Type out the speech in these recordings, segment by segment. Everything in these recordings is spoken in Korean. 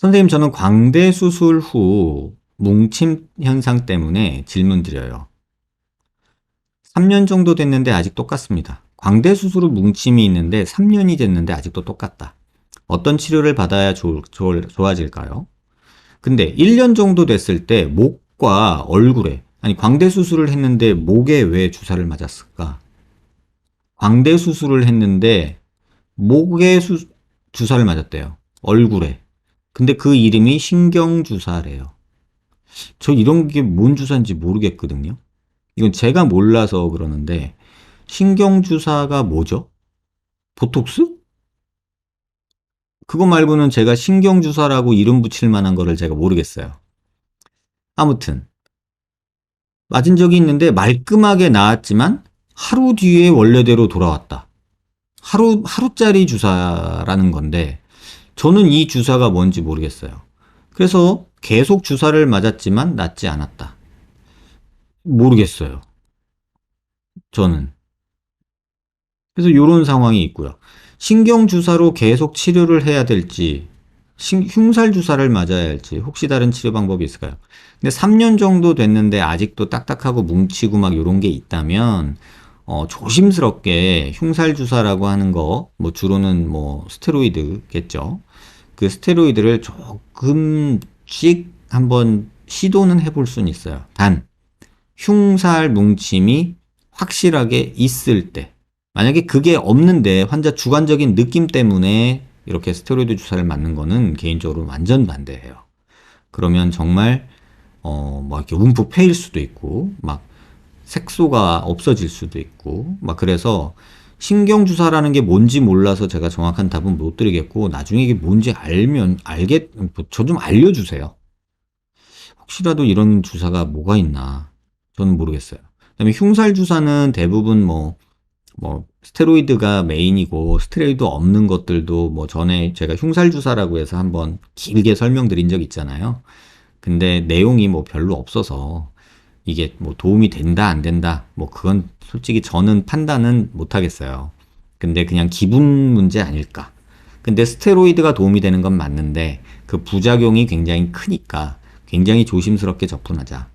선생님, 저는 광대 수술 후 뭉침 현상 때문에 질문 드려요. 3년 정도 됐는데 아직 똑같습니다. 광대 수술 후 뭉침이 있는데 3년이 됐는데 아직도 똑같다. 어떤 치료를 받아야 좋아질까요? 근데 1년 정도 됐을 때 목과 얼굴에, 아니, 광대 수술을 했는데 목에 왜 주사를 맞았을까? 광대 수술을 했는데 목에 주사를 맞았대요. 얼굴에. 근데 그 이름이 신경주사래요. 저 이런 게 뭔 주사인지 모르겠거든요. 이건 제가 몰라서 그러는데, 신경주사가 뭐죠? 보톡스? 그거 말고는 제가 신경주사라고 이름 붙일 만한 거를 제가 모르겠어요. 아무튼 맞은 적이 있는데 말끔하게 나았지만 하루 뒤에 원래대로 돌아왔다. 하루짜리 주사라는 건데 저는 이 주사가 뭔지 모르겠어요. 그래서 계속 주사를 맞았지만 낫지 않았다. 모르겠어요. 저는. 그래서 이런 상황이 있고요. 신경주사로 계속 치료를 해야 될지, 흉살주사를 맞아야 할지, 혹시 다른 치료 방법이 있을까요? 근데 3년 정도 됐는데 아직도 딱딱하고 뭉치고 막 이런 게 있다면, 조심스럽게 흉살주사라고 하는 거, 뭐 주로는 뭐 스테로이드겠죠. 그 스테로이드를 조금씩 한번 시도는 해볼 수는 있어요. 단, 흉살 뭉침이 확실하게 있을 때, 만약에 그게 없는데 환자 주관적인 느낌 때문에 이렇게 스테로이드 주사를 맞는 거는 개인적으로 완전 반대해요. 그러면 정말 뭐 이렇게 움푹 패일 수도 있고 막 색소가 없어질 수도 있고 막 그래서 신경 주사라는 게 뭔지 몰라서 제가 정확한 답은 못 드리겠고 나중에 이게 뭔지 알면 저 좀 알려주세요. 혹시라도 이런 주사가 뭐가 있나 저는 모르겠어요. 그다음에 흉살 주사는 대부분 뭐 스테로이드가 메인이고 스테로이드 없는 것들도 뭐 전에 제가 흉살 주사라고 해서 한번 길게 설명드린 적 있잖아요. 근데 내용이 뭐 별로 없어서 이게 뭐 도움이 된다 안 된다 뭐 그건 솔직히 저는 판단은 못 하겠어요. 근데 그냥 기분 문제 아닐까. 근데 스테로이드가 도움이 되는 건 맞는데 그 부작용이 굉장히 크니까 굉장히 조심스럽게 접근하자.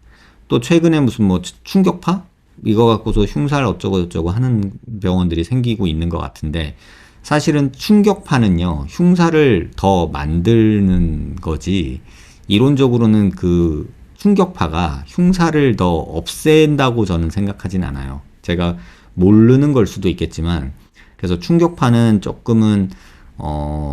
또 최근에 무슨 뭐 충격파? 이거 갖고서 흉살 어쩌고 저쩌고 하는 병원들이 생기고 있는 것 같은데 사실은 충격파는요 흉살을 더 만드는 거지 이론적으로는 그 충격파가 흉살을 더 없앤다고 저는 생각하진 않아요. 제가 모르는 걸 수도 있겠지만 그래서 충격파는 조금은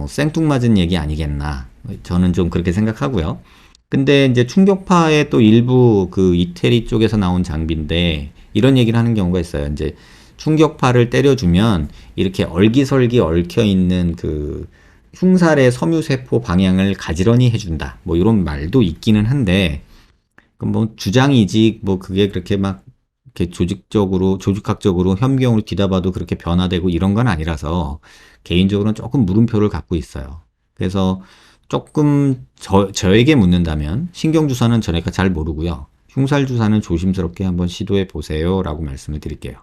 생뚱맞은 얘기 아니겠나 저는 좀 그렇게 생각하고요. 근데 이제 충격파의 또 일부 그 이태리 쪽에서 나온 장비인데 이런 얘기를 하는 경우가 있어요. 이제 충격파를 때려주면 이렇게 얼기설기 얽혀 있는 그 흉살의 섬유세포 방향을 가지런히 해준다. 뭐 이런 말도 있기는 한데 뭐 주장이지 뭐 그게 그렇게 막 이렇게 조직학적으로 현미경으로 뒤다봐도 그렇게 변화되고 이런 건 아니라서 개인적으로는 조금 물음표를 갖고 있어요. 그래서 조금 저에게 묻는다면 신경주사는 전에가 잘 모르고요. 흉살주사는 조심스럽게 한번 시도해 보세요 라고 말씀을 드릴게요.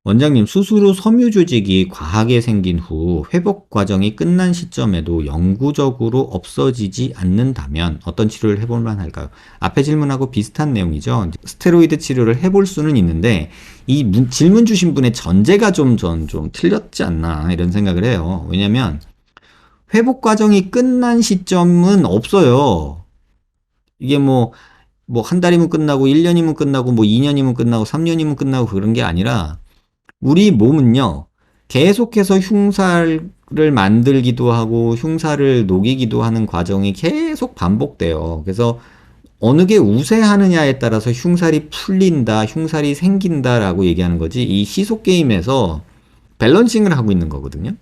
원장님, 수술 후 섬유 조직이 과하게 생긴 후 회복 과정이 끝난 시점에도 영구적으로 없어지지 않는다면 어떤 치료를 해볼 만할까요? 앞에 질문하고 비슷한 내용이죠. 스테로이드 치료를 해볼 수는 있는데 이 질문 주신 분의 전제가 좀 틀렸지 않나 이런 생각을 해요. 왜냐면 회복 과정이 끝난 시점은 없어요. 이게 뭐 한 달이면 끝나고 1년이면 끝나고 뭐 2년이면 끝나고 3년이면 끝나고 그런 게 아니라 우리 몸은요, 계속해서 흉살을 만들기도 하고 흉살을 녹이기도 하는 과정이 계속 반복돼요. 그래서 어느 게 우세하느냐에 따라서 흉살이 풀린다, 흉살이 생긴다라고 얘기하는 거지, 이 시속 게임에서 밸런싱을 하고 있는 거거든요.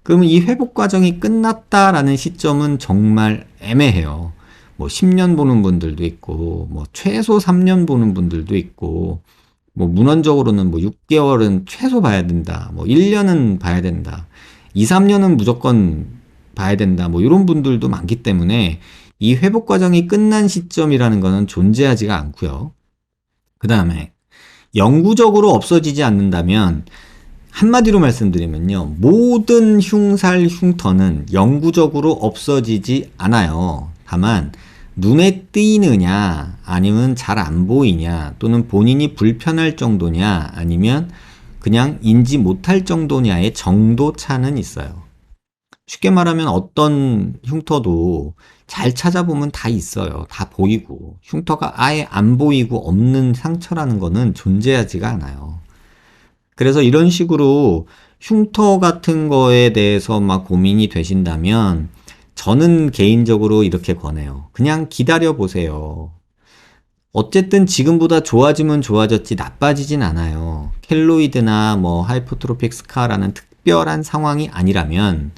그러면 이 회복 과정이 끝났다라는 시점은 정말 애매해요. 뭐 10년 보는 분들도 있고, 뭐 최소 3년 보는 분들도 있고, 뭐 문헌적으로는 뭐 6개월은 최소 봐야 된다. 뭐 1년은 봐야 된다. 2, 3년은 무조건 봐야 된다. 뭐 이런 분들도 많기 때문에 이 회복 과정이 끝난 시점이라는 것은 존재하지가 않고요. 그 다음에 영구적으로 없어지지 않는다면 한마디로 말씀드리면요. 모든 흉살, 흉터는 영구적으로 없어지지 않아요. 다만 눈에 띄느냐 아니면 잘 안 보이냐 또는 본인이 불편할 정도냐 아니면 그냥 인지 못할 정도냐의 정도 차는 있어요. 쉽게 말하면 어떤 흉터도 잘 찾아보면 다 있어요. 다 보이고 흉터가 아예 안 보이고 없는 상처라는 거는 존재하지가 않아요. 그래서 이런 식으로 흉터 같은 거에 대해서 막 고민이 되신다면 저는 개인적으로 이렇게 권해요. 그냥 기다려 보세요. 어쨌든 지금보다 좋아지면 좋아졌지 나빠지진 않아요. 켈로이드나 뭐 하이퍼트로픽 스카라는 특별한 상황이 아니라면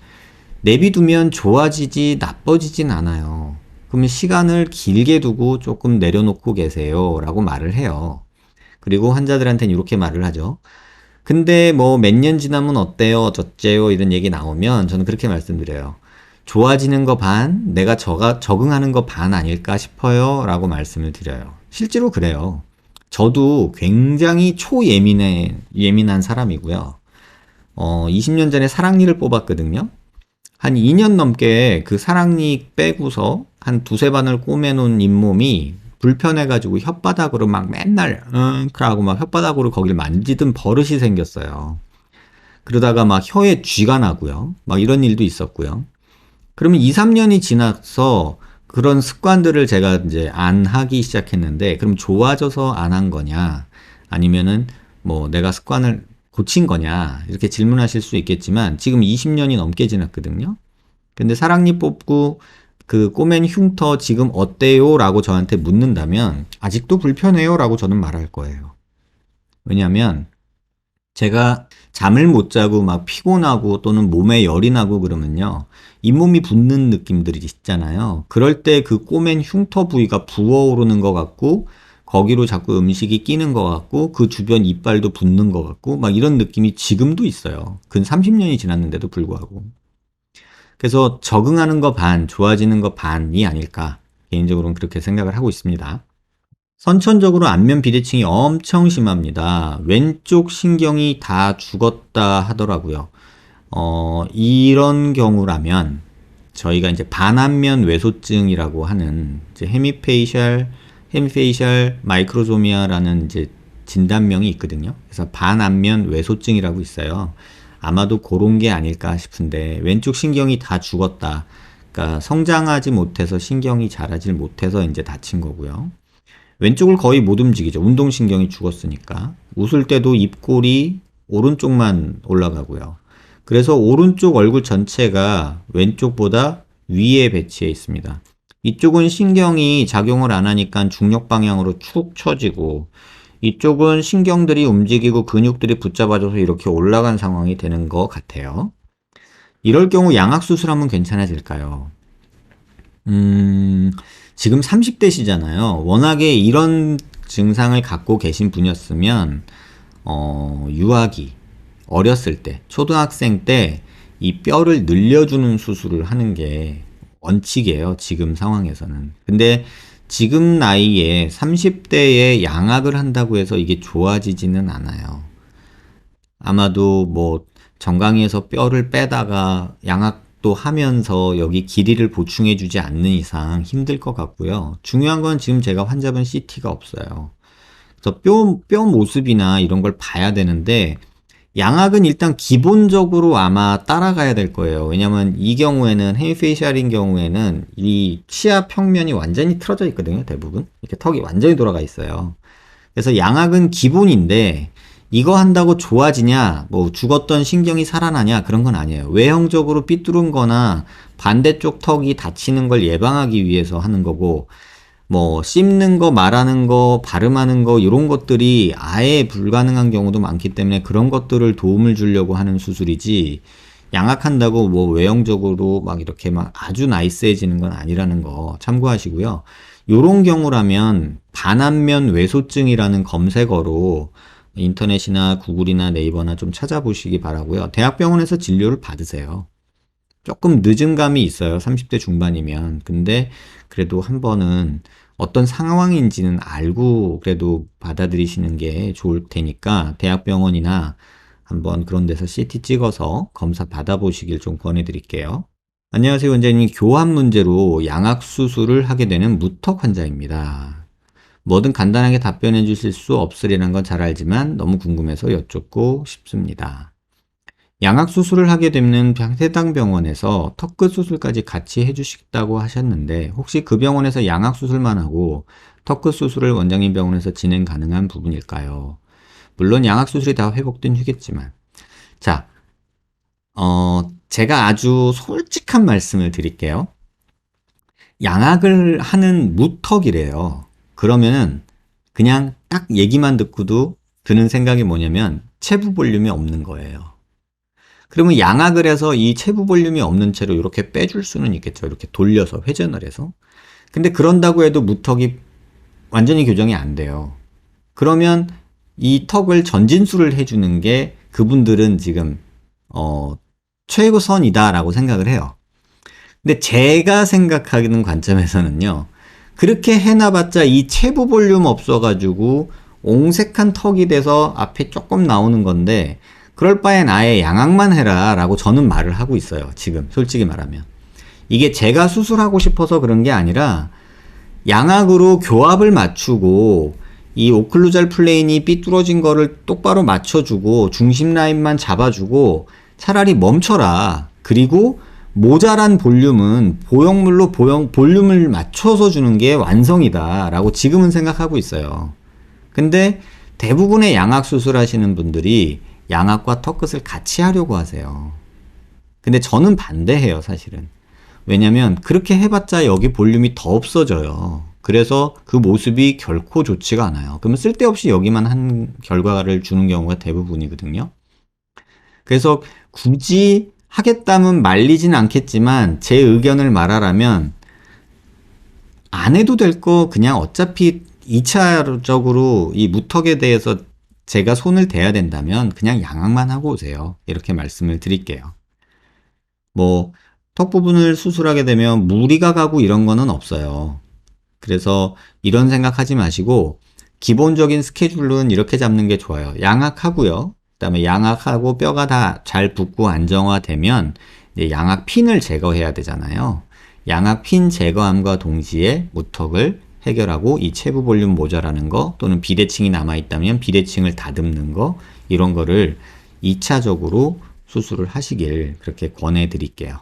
내비두면 좋아지지 나빠지진 않아요. 그러면 시간을 길게 두고 조금 내려놓고 계세요 라고 말을 해요. 그리고 환자들한테는 이렇게 말을 하죠. 근데 뭐 몇 년 지나면 어때요? 어쩌요? 이런 얘기 나오면 저는 그렇게 말씀드려요. 좋아지는 거 반, 내가 적응하는 거 반 아닐까 싶어요 라고 말씀을 드려요. 실제로 그래요. 저도 굉장히 예민한 사람이고요. 20년 전에 사랑니를 뽑았거든요. 한 2년 넘게 그 사랑니 빼고서 한 두세 반을 꼬매놓은 잇몸이 불편해가지고 혓바닥으로 막 맨날 하고 막 혓바닥으로 거기를 만지던 버릇이 생겼어요. 그러다가 막 혀에 쥐가 나고요. 막 이런 일도 있었고요. 그러면 2, 3년이 지나서 그런 습관들을 제가 이제 안 하기 시작했는데 그럼 좋아져서 안 한 거냐 아니면은 뭐 내가 습관을 고친 거냐 이렇게 질문하실 수 있겠지만 지금 20년이 넘게 지났거든요. 근데 사랑니 뽑고 그 꼬맨 흉터 지금 어때요? 라고 저한테 묻는다면 아직도 불편해요? 라고 저는 말할 거예요. 왜냐하면 제가 잠을 못 자고 막 피곤하고 또는 몸에 열이 나고 그러면요. 잇몸이 붓는 느낌들이 있잖아요. 그럴 때 그 꼬맨 흉터 부위가 부어오르는 것 같고 거기로 자꾸 음식이 끼는 것 같고 그 주변 이빨도 붓는 것 같고 막 이런 느낌이 지금도 있어요. 근 30년이 지났는데도 불구하고. 그래서 적응하는 거 반, 좋아지는 거 반이 아닐까. 개인적으로는 그렇게 생각을 하고 있습니다. 선천적으로 안면 비대칭이 엄청 심합니다. 왼쪽 신경이 다 죽었다 하더라고요. 이런 경우라면 저희가 이제 반안면 외소증이라고 하는 이제 헤미페이셜 마이크로조미아라는 이제 진단명이 있거든요. 그래서 반안면 외소증이라고 있어요. 아마도 그런 게 아닐까 싶은데 왼쪽 신경이 다 죽었다. 그러니까 성장하지 못해서 신경이 자라질 못해서 이제 다친 거고요. 왼쪽을 거의 못 움직이죠. 운동신경이 죽었으니까. 웃을 때도 입꼬리 오른쪽만 올라가고요. 그래서 오른쪽 얼굴 전체가 왼쪽보다 위에 배치해 있습니다. 이쪽은 신경이 작용을 안 하니까 중력 방향으로 축 처지고 이쪽은 신경들이 움직이고 근육들이 붙잡아줘서 이렇게 올라간 상황이 되는 것 같아요. 이럴 경우 양악수술하면 괜찮아질까요? 지금 30대시잖아요. 워낙에 이런 증상을 갖고 계신 분이었으면, 유아기, 어렸을 때, 초등학생 때 이 뼈를 늘려주는 수술을 하는 게 원칙이에요. 지금 상황에서는. 근데 지금 나이에 30대에 양악을 한다고 해서 이게 좋아지지는 않아요. 아마도 뭐 정강이에서 뼈를 빼다가 양악도 하면서 여기 길이를 보충해 주지 않는 이상 힘들 것 같고요. 중요한 건 지금 제가 환자분 CT가 없어요. 그래서 뼈 모습이나 이런 걸 봐야 되는데 양악은 일단 기본적으로 아마 따라가야 될 거예요. 왜냐면 이 경우에는 헤미페이셜인 경우에는 이 치아 평면이 완전히 틀어져 있거든요. 대부분 이렇게 턱이 완전히 돌아가 있어요. 그래서 양악은 기본인데 이거 한다고 좋아지냐, 뭐 죽었던 신경이 살아나냐 그런 건 아니에요. 외형적으로 삐뚤은 거나 반대쪽 턱이 다치는 걸 예방하기 위해서 하는 거고 뭐 씹는 거, 말하는 거, 발음하는 거 이런 것들이 아예 불가능한 경우도 많기 때문에 그런 것들을 도움을 주려고 하는 수술이지 양악한다고 뭐 외형적으로 막 이렇게 막 아주 나이스해지는 건 아니라는 거 참고하시고요. 요런 경우라면 반안면 외소증이라는 검색어로 인터넷이나 구글이나 네이버나 좀 찾아보시기 바라고요. 대학병원에서 진료를 받으세요. 조금 늦은 감이 있어요. 30대 중반이면. 근데 그래도 한 번은 어떤 상황인지는 알고 그래도 받아들이시는 게 좋을 테니까 대학병원이나 한번 그런 데서 CT 찍어서 검사 받아보시길 좀 권해드릴게요. 안녕하세요, 원장님. 교합 문제로 양악 수술을 하게 되는 무턱 환자입니다. 뭐든 간단하게 답변해 주실 수 없으리라는 건 잘 알지만 너무 궁금해서 여쭙고 싶습니다. 양악 수술을 하게 되는 해당 병원에서 턱끝 수술까지 같이 해주시겠다고 하셨는데 혹시 그 병원에서 양악 수술만 하고 턱끝 수술을 원장님 병원에서 진행 가능한 부분일까요? 물론 양악 수술이 다 회복된 후겠지만 자, 제가 아주 솔직한 말씀을 드릴게요. 양악을 하는 무턱이래요. 그러면은 그냥 딱 얘기만 듣고도 드는 생각이 뭐냐면 체부 볼륨이 없는 거예요. 그러면 양악을 해서 이 체부 볼륨이 없는 채로 이렇게 빼줄 수는 있겠죠. 이렇게 돌려서 회전을 해서. 근데 그런다고 해도 무턱이 완전히 교정이 안 돼요. 그러면 이 턱을 전진수를 해주는 게 그분들은 지금 최고선이다라고 생각을 해요. 근데 제가 생각하는 관점에서는요. 그렇게 해놔봤자 이 체부 볼륨 없어가지고 옹색한 턱이 돼서 앞에 조금 나오는 건데 그럴 바엔 아예 양악만 해라 라고 저는 말을 하고 있어요. 지금 솔직히 말하면. 이게 제가 수술하고 싶어서 그런 게 아니라 양악으로 교합을 맞추고 이 오클루잘 플레인이 삐뚤어진 거를 똑바로 맞춰주고 중심 라인만 잡아주고 차라리 멈춰라. 그리고 모자란 볼륨은 보형물로 볼륨을 맞춰서 주는 게 완성이다 라고 지금은 생각하고 있어요. 근데 대부분의 양악 수술 하시는 분들이 양악과 턱끝을 같이 하려고 하세요. 근데 저는 반대해요, 사실은. 왜냐면 그렇게 해봤자 여기 볼륨이 더 없어져요. 그래서 그 모습이 결코 좋지가 않아요. 그러면 쓸데없이 여기만 한 결과를 주는 경우가 대부분이거든요. 그래서 굳이 하겠다면 말리진 않겠지만 제 의견을 말하라면 안 해도 될 거 그냥 어차피 2차적으로 이 무턱에 대해서 제가 손을 대야 된다면 그냥 양악만 하고 오세요. 이렇게 말씀을 드릴게요. 뭐 턱 부분을 수술하게 되면 무리가 가고 이런 거는 없어요. 그래서 이런 생각하지 마시고 기본적인 스케줄은 이렇게 잡는 게 좋아요. 양악하고요. 그다음에 양악하고 뼈가 다 잘 붙고 안정화되면 이제 양악 핀을 제거해야 되잖아요. 양악 핀 제거함과 동시에 무턱을 해결하고 이 체부 볼륨 모자라는 거 또는 비대칭이 남아있다면 비대칭을 다듬는 거 이런 거를 2차적으로 수술을 하시길 그렇게 권해드릴게요.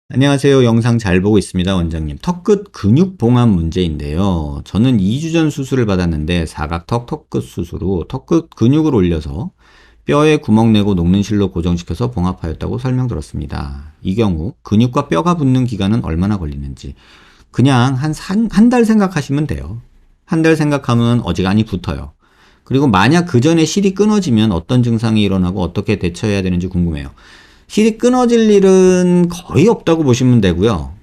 안녕하세요. 영상 잘 보고 있습니다, 원장님. 턱끝 근육 봉합 문제인데요. 저는 2주 전 수술을 받았는데 사각턱 턱끝 수술 후 턱끝 근육을 올려서 뼈에 구멍 내고 녹는 실로 고정시켜서 봉합하였다고 설명 들었습니다. 이 경우 근육과 뼈가 붙는 기간은 얼마나 걸리는지 그냥 한 달 생각하시면 돼요. 한 달 생각하면 어지간히 붙어요. 그리고 만약 그 전에 실이 끊어지면 어떤 증상이 일어나고 어떻게 대처해야 되는지 궁금해요. 실이 끊어질 일은 거의 없다고 보시면 되고요.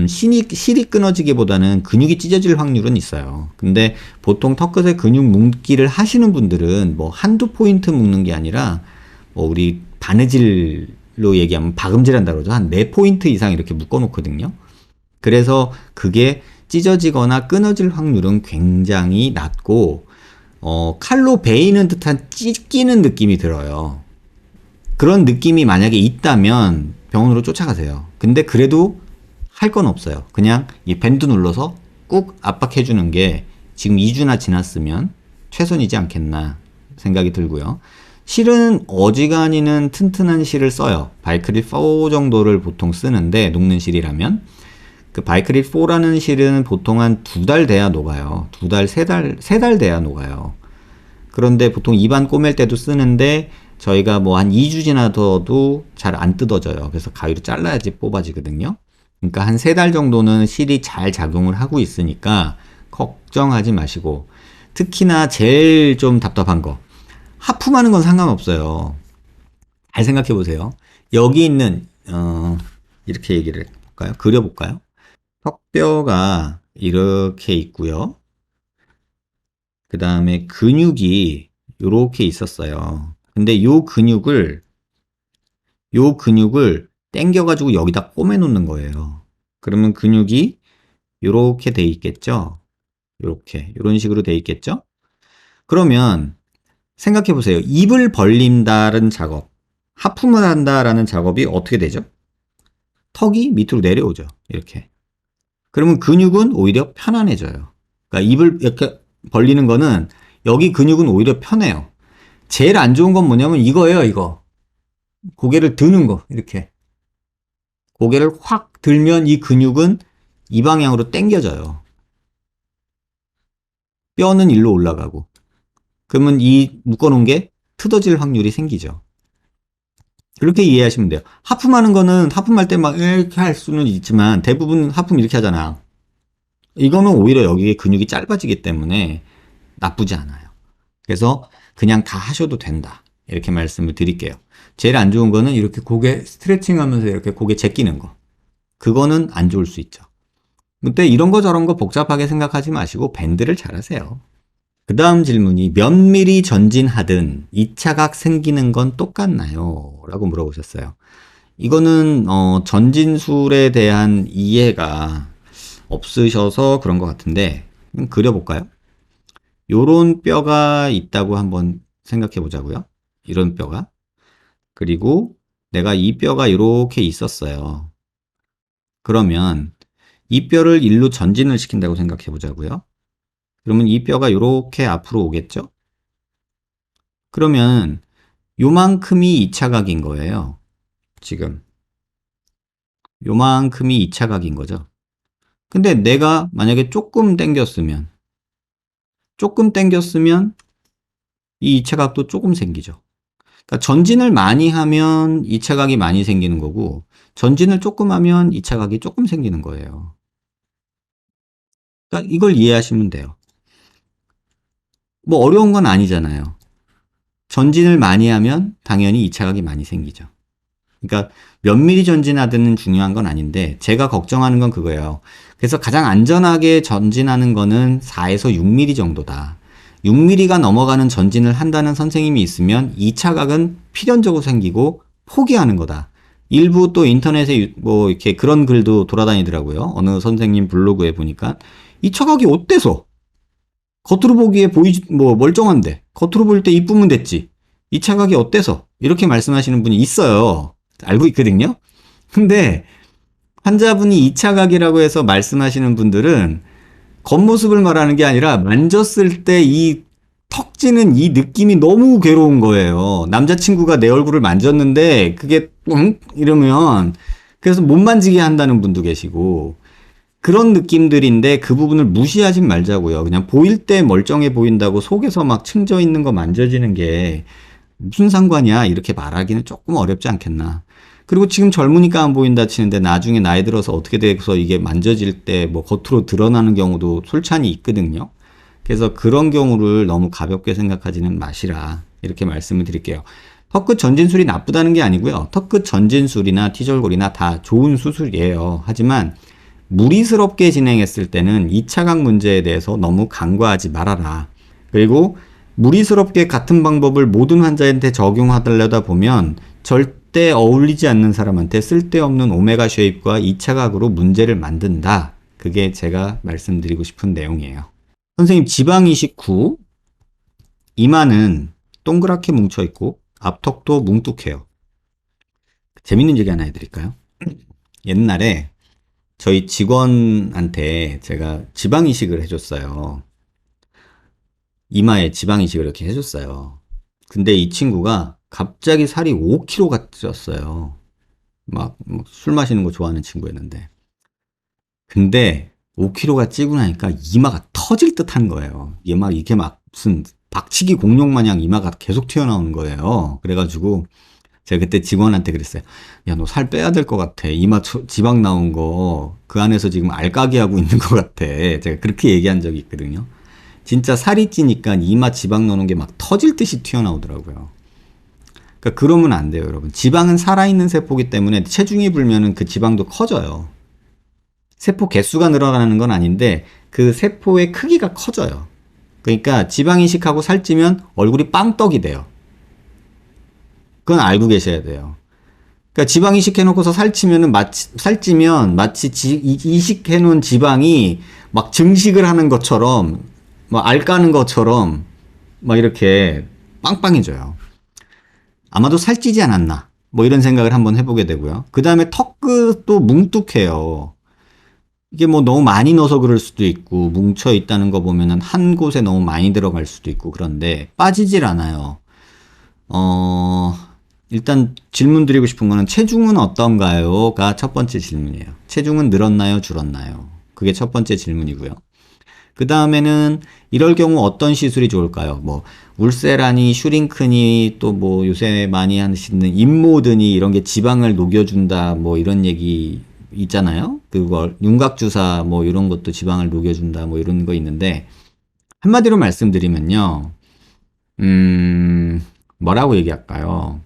실이 끊어지기보다는 근육이 찢어질 확률은 있어요. 근데 보통 턱끝에 근육 묶기를 하시는 분들은 뭐 한두 포인트 묶는 게 아니라 뭐 우리 바느질로 얘기하면 박음질한다 그러죠. 한 4포인트 이상 이렇게 묶어 놓거든요. 그래서 그게 찢어지거나 끊어질 확률은 굉장히 낮고 칼로 베이는 듯한 찢기는 느낌이 들어요. 그런 느낌이 만약에 있다면 병원으로 쫓아가세요. 근데 그래도 할 건 없어요. 그냥 이 밴드 눌러서 꾹 압박해 주는 게 지금 2주나 지났으면 최선이지 않겠나 생각이 들고요. 실은 어지간히는 튼튼한 실을 써요. 바이크릴 4 정도를 보통 쓰는데 녹는 실이라면 그 바이크릴 4라는 실은 보통 한 2달 돼야 녹아요. 2달, 3달 돼야 녹아요. 그런데 보통 입안 꼬맬 때도 쓰는데 저희가 뭐 한 2주 지나도 잘 안 뜯어져요. 그래서 가위로 잘라야지 뽑아지거든요. 그러니까 한 3달 정도는 실이 잘 작용을 하고 있으니까 걱정하지 마시고 특히나 제일 좀 답답한 거 하품하는 건 상관없어요. 잘 생각해 보세요. 여기 있는 이렇게 얘기를 해볼까요? 그려볼까요? 턱뼈가 이렇게 있고요. 그 다음에 근육이 이렇게 있었어요. 근데 요 근육을 당겨가지고 여기다 꼬매 놓는 거예요. 그러면 근육이 요렇게 돼 있겠죠? 요런 식으로 돼 있겠죠? 그러면 생각해 보세요. 입을 벌린다는 작업, 하품을 한다라는 작업이 어떻게 되죠? 턱이 밑으로 내려오죠. 이렇게. 그러면 근육은 오히려 편안해져요. 그러니까 입을 이렇게 벌리는 거는 여기 근육은 오히려 편해요. 제일 안 좋은 건 뭐냐면 이거예요, 이거. 고개를 드는 거, 이렇게. 고개를 확 들면 이 근육은 이 방향으로 당겨져요. 뼈는 일로 올라가고. 그러면 이 묶어놓은 게 틀어질 확률이 생기죠. 그렇게 이해하시면 돼요. 하품하는 거는 하품할 때 막 이렇게 할 수는 있지만 대부분 하품 이렇게 하잖아. 이거는 오히려 여기에 근육이 짧아지기 때문에 나쁘지 않아요. 그래서 그냥 다 하셔도 된다. 이렇게 말씀을 드릴게요. 제일 안 좋은 거는 이렇게 고개 스트레칭 하면서 이렇게 고개 제끼는 거. 그거는 안 좋을 수 있죠. 근데 이런 거 저런 거 복잡하게 생각하지 마시고 밴드를 잘 하세요. 그 다음 질문이 몇 미리 전진하든 2차각 생기는 건 똑같나요? 라고 물어보셨어요. 이거는 전진술에 대한 이해가 없으셔서 그런 것 같은데 그려볼까요? 요런 뼈가 있다고 한번 생각해 보자고요. 이런 뼈가. 그리고 내가 이 뼈가 이렇게 있었어요. 그러면 이 뼈를 일로 전진을 시킨다고 생각해 보자고요. 그러면 이 뼈가 이렇게 앞으로 오겠죠? 그러면 요만큼이 2차각인 거예요. 지금. 요만큼이 2차각인 거죠. 근데 내가 만약에 조금 당겼으면 이 2차각도 조금 생기죠. 그러니까 전진을 많이 하면 2차각이 많이 생기는 거고 전진을 조금 하면 2차각이 조금 생기는 거예요. 그러니까 이걸 이해하시면 돼요. 뭐 어려운 건 아니잖아요. 전진을 많이 하면 당연히 2차각이 많이 생기죠. 그러니까 몇 미리 전진하든 중요한 건 아닌데 제가 걱정하는 건 그거예요. 그래서 가장 안전하게 전진하는 거는 4에서 6mm 정도다. 6mm가 넘어가는 전진을 한다는 선생님이 있으면 2차 각은 필연적으로 생기고 포기하는 거다. 일부 또 인터넷에 뭐 이렇게 그런 글도 돌아다니더라고요. 어느 선생님 블로그에 보니까 2차 각이 어때서? 겉으로 보기에 뭐 멀쩡한데 겉으로 볼 때 이쁘면 됐지. 2차 각이 어때서? 이렇게 말씀하시는 분이 있어요. 알고 있거든요. 근데 환자분이 2차 각이라고 해서 말씀하시는 분들은 겉모습을 말하는 게 아니라 만졌을 때 이 턱지는 이 느낌이 너무 괴로운 거예요. 남자친구가 내 얼굴을 만졌는데 그게 뿡 이러면 그래서 못 만지게 한다는 분도 계시고 그런 느낌들인데 그 부분을 무시하지 말자고요. 그냥 보일 때 멀쩡해 보인다고 속에서 막 층져 있는 거 만져지는 게 무슨 상관이야? 이렇게 말하기는 조금 어렵지 않겠나. 그리고 지금 젊으니까 안 보인다 치는데 나중에 나이 들어서 어떻게 돼서 이게 만져질 때 뭐 겉으로 드러나는 경우도 솔찬히 있거든요. 그래서 그런 경우를 너무 가볍게 생각하지는 마시라. 이렇게 말씀을 드릴게요. 턱끝 전진술이 나쁘다는 게 아니고요. 턱끝 전진술이나 티절골이나 다 좋은 수술이에요. 하지만 무리스럽게 진행했을 때는 2차각 문제에 대해서 너무 간과하지 말아라. 그리고 무리스럽게 같은 방법을 모든 환자한테 적용하려다 보면 절대 어울리지 않는 사람한테 쓸데없는 오메가 쉐입과 2차각으로 문제를 만든다. 그게 제가 말씀드리고 싶은 내용이에요. 선생님, 지방 이식 후 이마는 동그랗게 뭉쳐있고 앞턱도 뭉툭해요. 재밌는 얘기 하나 해드릴까요? 옛날에 저희 직원한테 제가 지방 이식을 해줬어요. 이마에 지방 이식을 이렇게 해줬어요. 근데 이 친구가 갑자기 살이 5kg가 쪘어요. 막 술 마시는 거 좋아하는 친구였는데. 근데 5kg가 찌고 나니까 이마가 터질 듯한 거예요. 이게 막 이렇게 막 무슨 박치기 공룡 마냥 이마가 계속 튀어나오는 거예요. 그래가지고 제가 그때 직원한테 그랬어요. 야, 너 살 빼야 될 것 같아. 이마 지방 나온 거 그 안에서 지금 알까기 하고 있는 것 같아. 제가 그렇게 얘기한 적이 있거든요. 진짜 살이 찌니까 이마 지방 나오는 게 막 터질 듯이 튀어나오더라고요. 그러니까 그러면 안 돼요, 여러분. 지방은 살아있는 세포이기 때문에 체중이 불면은 그 지방도 커져요. 세포 개수가 늘어나는 건 아닌데 그 세포의 크기가 커져요. 그러니까 지방 이식하고 살찌면 얼굴이 빵떡이 돼요. 그건 알고 계셔야 돼요. 그러니까 지방 이식해놓고서 살찌면 마치 이식해놓은 지방이 막 증식을 하는 것처럼, 막 알 까는 것처럼 막 이렇게 빵빵해져요. 아마도 살찌지 않았나. 뭐 이런 생각을 한번 해보게 되고요. 그 다음에 턱끝도 뭉툭해요. 이게 뭐 너무 많이 넣어서 그럴 수도 있고, 뭉쳐 있다는 거 보면은 한 곳에 너무 많이 들어갈 수도 있고, 그런데 빠지질 않아요. 어, 일단 질문 드리고 싶은 거는 체중은 어떤가요? 가 첫 번째 질문이에요. 체중은 늘었나요? 줄었나요? 그게 첫 번째 질문이고요. 그 다음에는 이럴 경우 어떤 시술이 좋을까요? 뭐 울세라니 슈링크니 또 뭐 요새 많이 하시는 인모드니 이런 게 지방을 녹여준다 뭐 이런 얘기 있잖아요. 그걸 윤곽주사 뭐 이런 것도 지방을 녹여준다 뭐 이런 거 있는데 한마디로 말씀드리면요. 뭐라고 얘기할까요?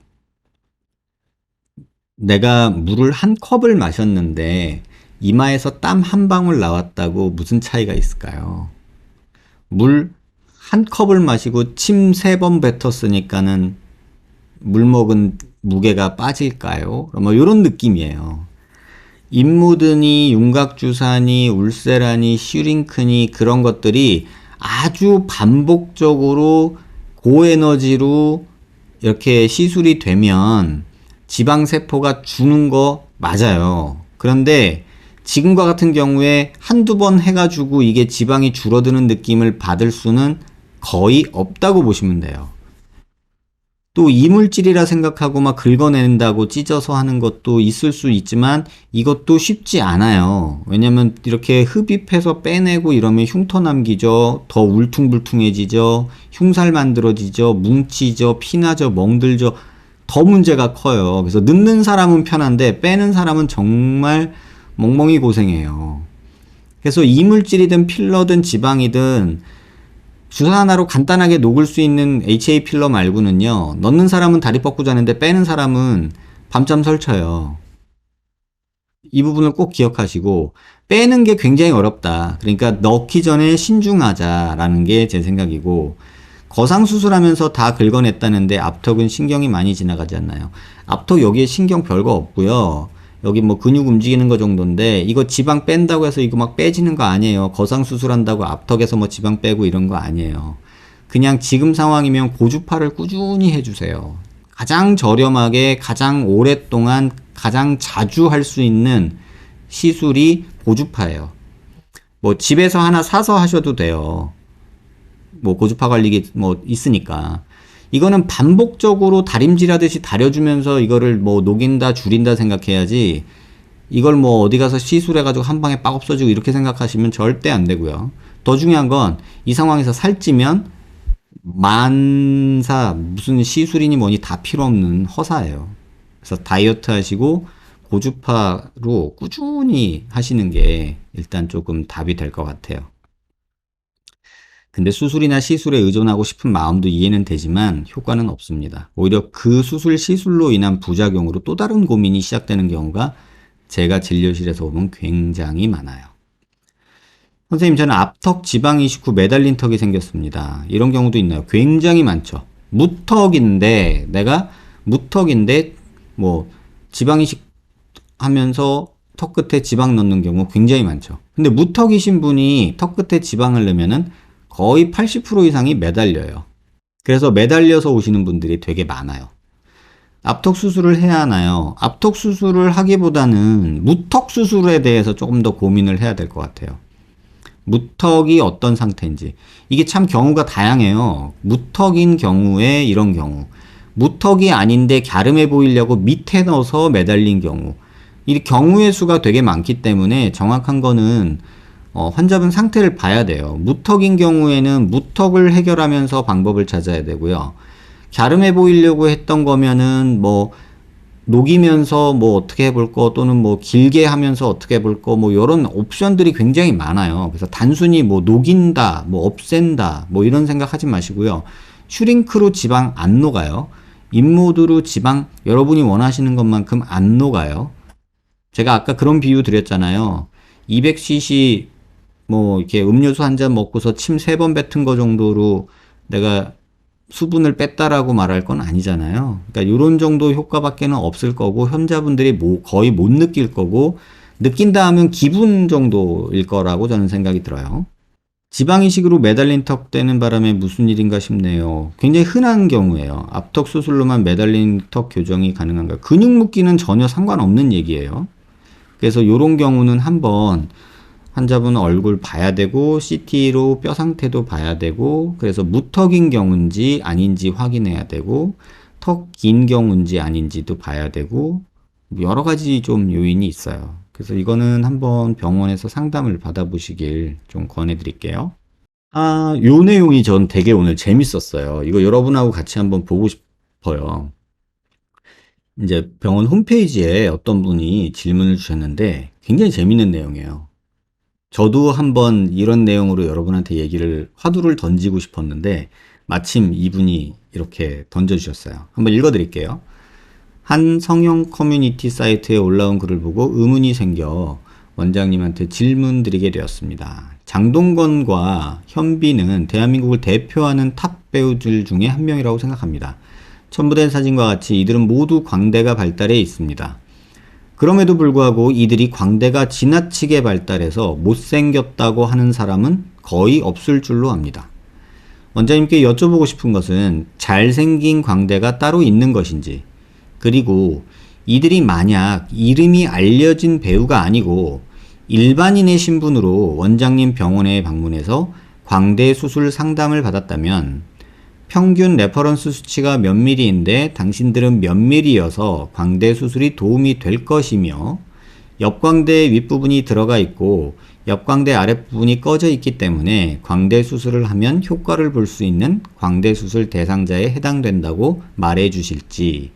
내가 물을 한 컵을 마셨는데 이마에서 땀 한 방울 나왔다고 무슨 차이가 있을까요? 물 한 컵을 마시고 침 3번 뱉었으니까는 물 먹은 무게가 빠질까요? 뭐 이런 느낌이에요. 인무드니 윤곽주사니 울세라니 슈링크니 그런 것들이 아주 반복적으로 고에너지로 이렇게 시술이 되면 지방세포가 주는 거 맞아요. 그런데 지금과 같은 경우에 한두 번 해가지고 이게 지방이 줄어드는 느낌을 받을 수는 거의 없다고 보시면 돼요. 또 이물질이라 생각하고 막 긁어낸다고 찢어서 하는 것도 있을 수 있지만 이것도 쉽지 않아요. 왜냐면 이렇게 흡입해서 빼내고 이러면 흉터 남기죠. 더 울퉁불퉁해지죠. 흉살 만들어지죠. 뭉치죠. 피나죠. 멍들죠. 더 문제가 커요. 그래서 넣는 사람은 편한데 빼는 사람은 정말 멍멍이 고생해요. 그래서 이물질이든 필러든 지방이든 주사 하나로 간단하게 녹을 수 있는 HA 필러 말고는요. 넣는 사람은 다리 뻗고 자는데 빼는 사람은 밤잠 설쳐요. 이 부분을 꼭 기억하시고 빼는 게 굉장히 어렵다. 그러니까 넣기 전에 신중하자라는 게 제 생각이고 거상수술하면서 다 긁어냈다는데 앞턱은 신경이 많이 지나가지 않나요? 앞턱 여기에 신경 별거 없고요. 여기 뭐 근육 움직이는 거 정도인데 이거 지방 뺀다고 해서 이거 막 빼지는 거 아니에요. 거상수술한다고 앞턱에서 뭐 지방 빼고 이런 거 아니에요. 그냥 지금 상황이면 고주파를 꾸준히 해주세요. 가장 저렴하게 가장 오랫동안 가장 자주 할 수 있는 시술이 고주파예요. 뭐 집에서 하나 사서 하셔도 돼요. 뭐 고주파 관리기 뭐 있으니까. 이거는 반복적으로 다림질하듯이 다려주면서 이거를 뭐 녹인다 줄인다 생각해야지 이걸 뭐 어디 가서 시술해가지고 한 방에 빡 없어지고 이렇게 생각하시면 절대 안 되고요. 더 중요한 건 이 상황에서 살찌면 만사 무슨 시술이니 뭐니 다 필요 없는 허사예요. 그래서 다이어트 하시고 고주파로 꾸준히 하시는 게 일단 조금 답이 될 것 같아요. 근데 수술이나 시술에 의존하고 싶은 마음도 이해는 되지만 효과는 없습니다. 오히려 그 수술, 시술로 인한 부작용으로 또 다른 고민이 시작되는 경우가 제가 진료실에서 보면 굉장히 많아요. 선생님, 저는 앞턱 지방 이식 후 매달린 턱이 생겼습니다. 이런 경우도 있나요? 굉장히 많죠. 무턱인데 내가 무턱인데 뭐 지방 이식 하면서 턱 끝에 지방 넣는 경우 굉장히 많죠. 근데 무턱이신 분이 턱 끝에 지방을 넣으면은 거의 80% 이상이 매달려요. 그래서 매달려서 오시는 분들이 되게 많아요. 앞턱 수술을 해야 하나요? 앞턱 수술을 하기보다는 무턱 수술에 대해서 조금 더 고민을 해야 될 것 같아요. 무턱이 어떤 상태인지. 이게 참 경우가 다양해요. 무턱인 경우에 이런 경우. 무턱이 아닌데 갸름해 보이려고 밑에 넣어서 매달린 경우. 이 경우의 수가 되게 많기 때문에 정확한 거는 환자분 상태를 봐야 돼요. 무턱인 경우에는 무턱을 해결하면서 방법을 찾아야 되고요. 갸름해 보이려고 했던 거면은 뭐 녹이면서 뭐 어떻게 해볼 거 또는 뭐 길게 하면서 어떻게 해볼 거 뭐 이런 옵션들이 굉장히 많아요. 그래서 단순히 뭐 녹인다, 뭐 없앤다, 뭐 이런 생각하지 마시고요. 슈링크로 지방 안 녹아요. 인모드로 지방 여러분이 원하시는 것만큼 안 녹아요. 제가 아까 그런 비유 드렸잖아요. 200cc 뭐 이렇게 음료수 한 잔 먹고서 침 3번 뱉은 거 정도로 내가 수분을 뺐다라고 말할 건 아니잖아요. 그러니까 이런 정도 효과밖에는 없을 거고 환자분들이 거의 못 느낄 거고 느낀다 하면 기분 정도일 거라고 저는 생각이 들어요. 지방 이식으로 매달린 턱 떼는 바람에 무슨 일인가 싶네요. 굉장히 흔한 경우예요. 앞턱 수술로만 매달린 턱 교정이 가능한가? 근육 묶기는 전혀 상관없는 얘기예요. 그래서 이런 경우는 한번 환자분 얼굴 봐야 되고 CT로 뼈 상태도 봐야 되고, 그래서 무턱인 경우인지 아닌지 확인해야 되고, 턱 긴 경우인지 아닌지도 봐야 되고, 여러 가지 좀 요인이 있어요. 그래서 이거는 한번 병원에서 상담을 받아보시길 좀 권해드릴게요. 요 내용이 전 되게 오늘 재밌었어요. 이거 여러분하고 같이 한번 보고 싶어요. 이제 병원 홈페이지에 어떤 분이 질문을 주셨는데 굉장히 재밌는 내용이에요. 저도 한번 이런 내용으로 여러분한테 화두를 던지고 싶었는데 마침 이분이 이렇게 던져주셨어요. 한번 읽어드릴게요. 한 성형 커뮤니티 사이트에 올라온 글을 보고 의문이 생겨 원장님한테 질문 드리게 되었습니다. 장동건과 현빈은 대한민국을 대표하는 탑 배우들 중에 한 명이라고 생각합니다. 첨부된 사진과 같이 이들은 모두 광대가 발달해 있습니다. 그럼에도 불구하고 이들이 광대가 지나치게 발달해서 못생겼다고 하는 사람은 거의 없을 줄로 압니다. 원장님께 여쭤보고 싶은 것은 잘생긴 광대가 따로 있는 것인지, 그리고 이들이 만약 이름이 알려진 배우가 아니고 일반인의 신분으로 원장님 병원에 방문해서 광대 수술 상담을 받았다면 평균 레퍼런스 수치가 몇 밀리인데 당신들은 몇 밀리여서 광대 수술이 도움이 될 것이며, 옆광대 윗부분이 들어가 있고 옆광대 아랫부분이 꺼져 있기 때문에 광대 수술을 하면 효과를 볼 수 있는 광대 수술 대상자에 해당된다고 말해 주실지,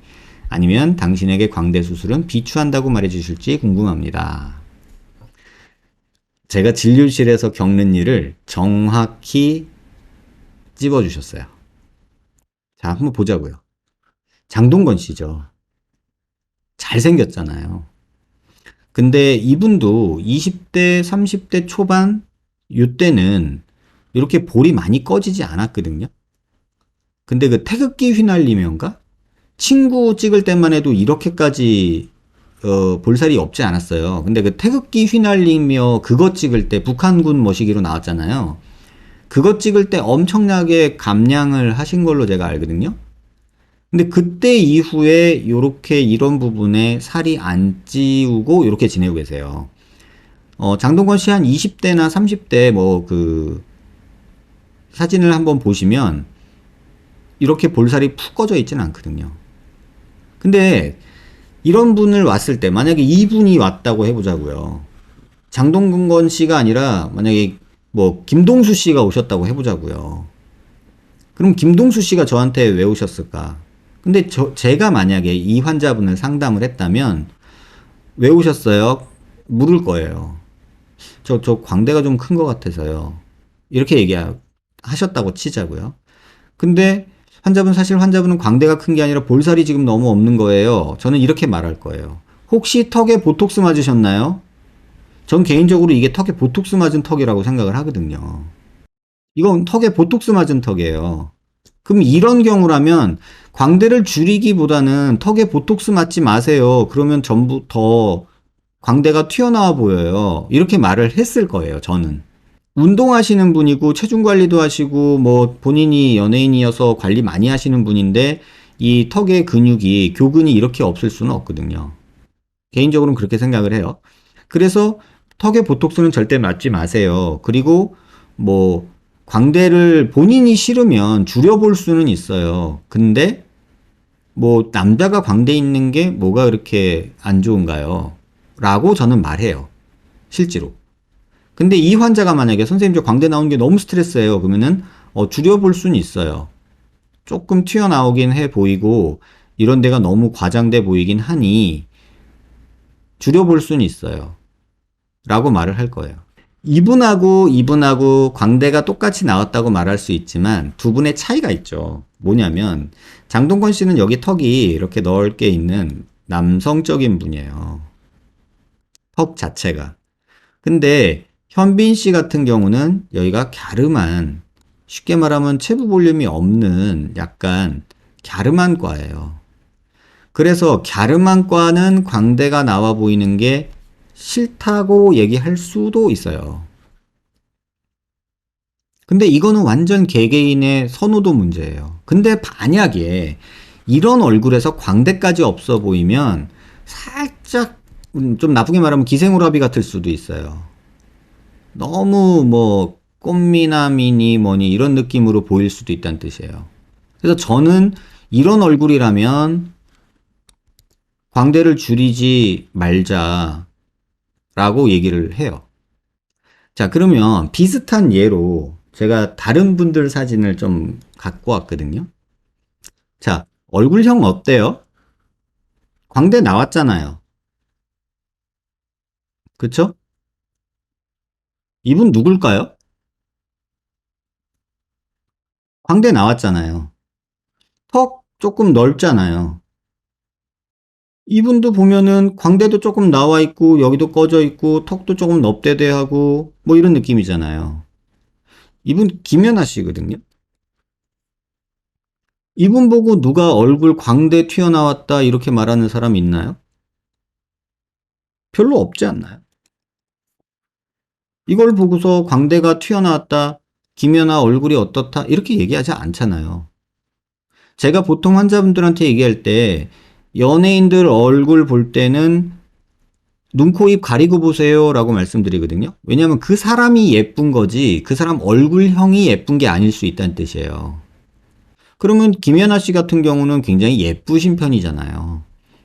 아니면 당신에게 광대 수술은 비추한다고 말해 주실지 궁금합니다. 제가 진료실에서 겪는 일을 정확히 찝어주셨어요. 자, 한번 보자고요. 장동건 씨죠. 잘생겼잖아요. 근데 이분도 20대, 30대 초반 요때는 이렇게 볼이 많이 꺼지지 않았거든요. 근데 그 태극기 휘날리면가 친구 찍을 때만 해도 이렇게까지 볼살이 없지 않았어요. 근데 그 태극기 휘날리며 그거 찍을 때 북한군 머시기로 나왔잖아요. 그거 찍을 때 엄청나게 감량을 하신 걸로 제가 알거든요. 근데 그때 이후에 요렇게 이런 부분에 살이 안 찌우고 요렇게 지내고 계세요. 장동건 씨 한 20대나 30대 사진을 한번 보시면 이렇게 볼살이 푹 꺼져 있지는 않거든요. 근데 이런 분을 왔을 때 만약에 이분이 왔다고 해보자고요. 장동건 씨가 아니라 만약에 김동수 씨가 오셨다고 해보자고요. 그럼 김동수 씨가 저한테 왜 오셨을까? 근데 제가 만약에 이 환자분을 상담을 했다면 왜 오셨어요? 물을 거예요. 저 광대가 좀 큰 것 같아서요. 이렇게 얘기하셨다고 치자고요. 근데 사실 환자분은 광대가 큰 게 아니라 볼살이 지금 너무 없는 거예요. 저는 이렇게 말할 거예요. 혹시 턱에 보톡스 맞으셨나요? 전 개인적으로 이게 턱에 보톡스 맞은 턱이라고 생각을 하거든요. 이건 턱에 보톡스 맞은 턱이에요. 그럼 이런 경우라면 광대를 줄이기보다는 턱에 보톡스 맞지 마세요. 그러면 전부 더 광대가 튀어나와 보여요. 이렇게 말을 했을 거예요, 저는. 운동하시는 분이고 체중 관리도 하시고 본인이 연예인이어서 관리 많이 하시는 분인데 이 턱의 근육이 교근이 이렇게 없을 수는 없거든요. 개인적으로는 그렇게 생각을 해요. 그래서 턱의 보톡스는 절대 맞지 마세요. 그리고 광대를 본인이 싫으면 줄여볼 수는 있어요. 근데 남자가 광대 있는 게 뭐가 그렇게 안 좋은가요? 라고 저는 말해요. 실제로. 근데 이 환자가 만약에 선생님 저 광대 나오는 게 너무 스트레스예요. 그러면은 줄여볼 수는 있어요. 조금 튀어나오긴 해 보이고 이런 데가 너무 과장돼 보이긴 하니 줄여볼 수는 있어요. 라고 말을 할 거예요. 이분하고 광대가 똑같이 나왔다고 말할 수 있지만 두 분의 차이가 있죠. 뭐냐면 장동건 씨는 여기 턱이 이렇게 넓게 있는 남성적인 분이에요. 턱 자체가. 근데 현빈 씨 같은 경우는 여기가 갸름한, 쉽게 말하면 체부 볼륨이 없는 약간 갸름한 과예요. 그래서 갸름한 과는 광대가 나와 보이는 게 싫다고 얘기할 수도 있어요. 근데 이거는 완전 개개인의 선호도 문제예요. 근데 만약에 이런 얼굴에서 광대까지 없어 보이면 살짝 좀 나쁘게 말하면 기생오라비 같을 수도 있어요. 너무 뭐 꽃미남이니 뭐니 이런 느낌으로 보일 수도 있다는 뜻이에요. 그래서 저는 이런 얼굴이라면 광대를 줄이지 말자라고 얘기를 해요. 자, 그러면 비슷한 예로 제가 다른 분들 사진을 좀 갖고 왔거든요. 자, 얼굴형 어때요? 광대 나왔잖아요. 그쵸? 이분 누굴까요? 광대 나왔잖아요. 턱 조금 넓잖아요. 이분도 보면은 광대도 조금 나와 있고 여기도 꺼져 있고 턱도 조금 넙대대하고 뭐 이런 느낌이잖아요. 이분 김연아 씨거든요. 이분 보고 누가 얼굴 광대 튀어나왔다 이렇게 말하는 사람 있나요? 별로 없지 않나요? 이걸 보고서 광대가 튀어나왔다, 김연아 얼굴이 어떻다 이렇게 얘기하지 않잖아요. 제가 보통 환자분들한테 얘기할 때 연예인들 얼굴 볼 때는 눈, 코, 입 가리고 보세요 라고 말씀드리거든요. 왜냐하면 그 사람이 예쁜 거지 그 사람 얼굴형이 예쁜 게 아닐 수 있다는 뜻이에요. 그러면 김연아 씨 같은 경우는 굉장히 예쁘신 편이잖아요.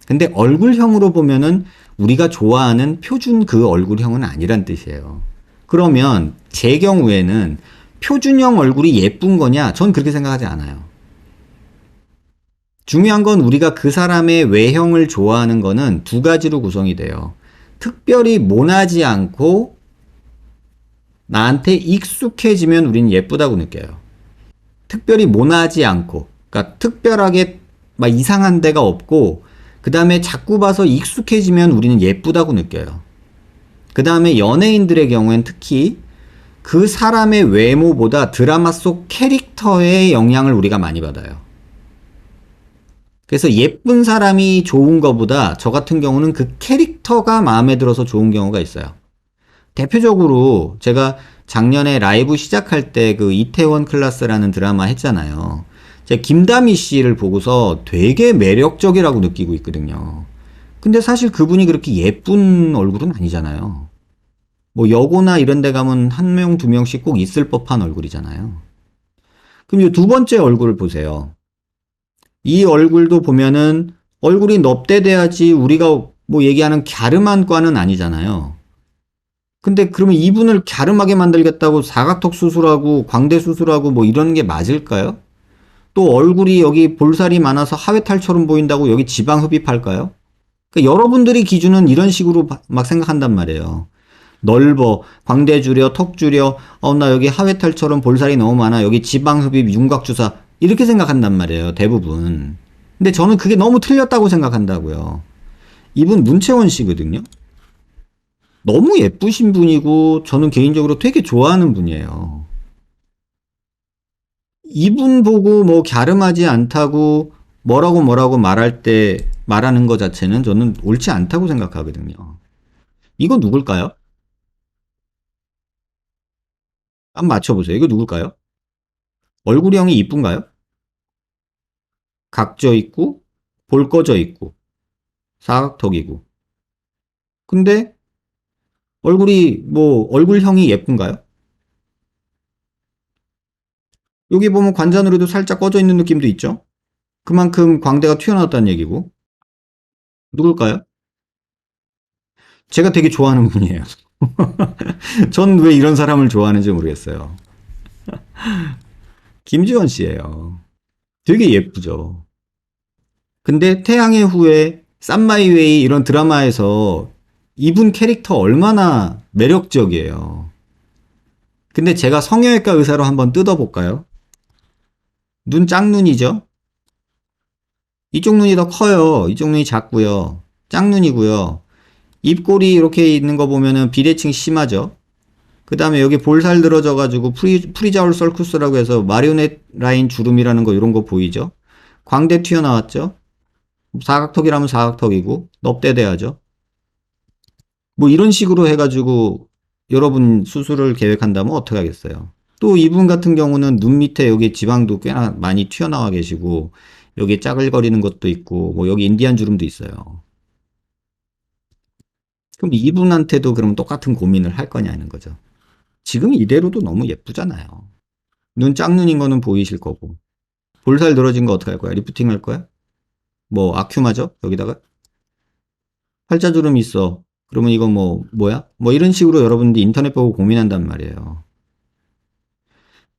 근데 얼굴형으로 보면은 우리가 좋아하는 표준 그 얼굴형은 아니란 뜻이에요. 그러면 제 경우에는 표준형 얼굴이 예쁜 거냐? 전 그렇게 생각하지 않아요. 중요한 건 우리가 그 사람의 외형을 좋아하는 거는 두 가지로 구성이 돼요. 특별히 모나지 않고 나한테 익숙해지면 우린 예쁘다고 느껴요. 특별히 모나지 않고, 그러니까 특별하게 막 이상한 데가 없고, 그 다음에 자꾸 봐서 익숙해지면 우리는 예쁘다고 느껴요. 그 다음에 연예인들의 경우엔 특히 그 사람의 외모보다 드라마 속 캐릭터의 영향을 우리가 많이 받아요. 그래서 예쁜 사람이 좋은 것보다 저 같은 경우는 그 캐릭터가 마음에 들어서 좋은 경우가 있어요. 대표적으로 제가 작년에 라이브 시작할 때 그 이태원 클라스라는 드라마 했잖아요. 제가 김다미 씨를 보고서 되게 매력적이라고 느끼고 있거든요. 근데 사실 그분이 그렇게 예쁜 얼굴은 아니잖아요. 뭐 여고나 이런 데 가면 한 명, 두 명씩 꼭 있을 법한 얼굴이잖아요. 그럼 이 두 번째 얼굴을 보세요. 이 얼굴도 보면은 얼굴이 넙대대하지 우리가 뭐 얘기하는 갸름한 과는 아니잖아요. 근데 그러면 이분을 갸름하게 만들겠다고 사각턱 수술하고 광대 수술하고 뭐 이런 게 맞을까요? 또 얼굴이 여기 볼살이 많아서 하회탈처럼 보인다고 여기 지방 흡입할까요? 그러니까 여러분들이 기준은 이런 식으로 막 생각한단 말이에요. 넓어, 광대 줄여, 턱 줄여, 나 여기 하회탈처럼 볼살이 너무 많아, 여기 지방 흡입, 윤곽주사 이렇게 생각한단 말이에요, 대부분. 근데 저는 그게 너무 틀렸다고 생각한다고요. 이분 문채원 씨거든요. 너무 예쁘신 분이고 저는 개인적으로 되게 좋아하는 분이에요. 이분 보고 뭐 갸름하지 않다고 뭐라고 말할 때 말하는 것 자체는 저는 옳지 않다고 생각하거든요. 이거 누굴까요? 한번 맞춰보세요. 이거 누굴까요? 얼굴형이 이쁜가요? 각져 있고 볼 꺼져 있고 사각턱이고. 근데 얼굴이 뭐 얼굴형이 예쁜가요? 여기 보면 관자놀이도 살짝 꺼져 있는 느낌도 있죠? 그만큼 광대가 튀어나왔다는 얘기고. 누굴까요? 제가 되게 좋아하는 분이에요. 전 왜 이런 사람을 좋아하는지 모르겠어요. 김지원 씨예요. 되게 예쁘죠. 근데 태양의 후예, 쌈마이웨이 이런 드라마에서 이분 캐릭터 얼마나 매력적이에요. 근데 제가 성형외과 의사로 한번 뜯어볼까요? 눈 짝눈이죠? 이쪽 눈이 더 커요. 이쪽 눈이 작고요. 짝눈이고요. 입꼬리 이렇게 있는 거 보면은 비대칭 심하죠? 그 다음에 여기 볼살 들어져가지고 프리자올 썰쿠스라고 해서 마리오넷 라인 주름이라는 거 이런 거 보이죠? 광대 튀어나왔죠? 사각턱이라면 사각턱이고 넙대대하죠? 뭐 이런 식으로 해가지고 여러분 수술을 계획한다면 어떻게 하겠어요? 또 이분 같은 경우는 눈 밑에 여기 지방도 꽤나 많이 튀어나와 계시고, 여기 짜글거리는 것도 있고, 뭐 여기 인디안 주름도 있어요. 그럼 이분한테도 그럼 똑같은 고민을 할 거냐는 거죠. 지금 이대로도 너무 예쁘잖아요. 눈 짝눈인 거는 보이실 거고. 볼살 늘어진 거 어떻게 할 거야? 리프팅 할 거야? 뭐 아큐 맞아? 여기다가? 팔자주름 있어. 그러면 이거 뭐야? 뭐 이런 식으로 여러분들이 인터넷 보고 고민한단 말이에요.